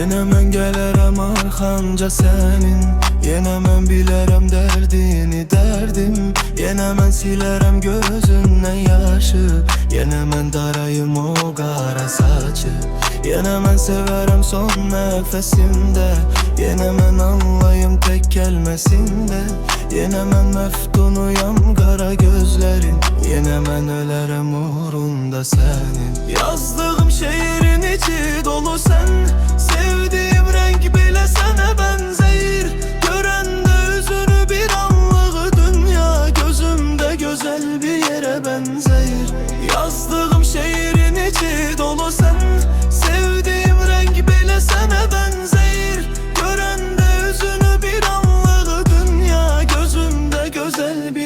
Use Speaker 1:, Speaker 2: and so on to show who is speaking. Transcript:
Speaker 1: Yine mən gələrəm arxanca sənin, yenə mən bilərəm dərdini dərdim, yenə mən silərəm gözündən yaşı, yenə mən darayım o qara saçı, yenə mən sevərəm son nəfəsimdə, yenə mən anlayım tək kəlməsində, yenə mən məftunuyam qara gözlərin, yenə mən ölərəm uğrunda sənin. Yazdığım şeirin içi dolu sən, sevdiğim renk bile sana benzeyir. Görəndə üzünü bir anlığı dünya gözümdə güzel bir yere benzeyir. Yazdığım şeirin içi dolu sen, sevdiğim renk bile sana benzeyir. Görəndə üzünü bir anlığı dünya gözümdə güzel bir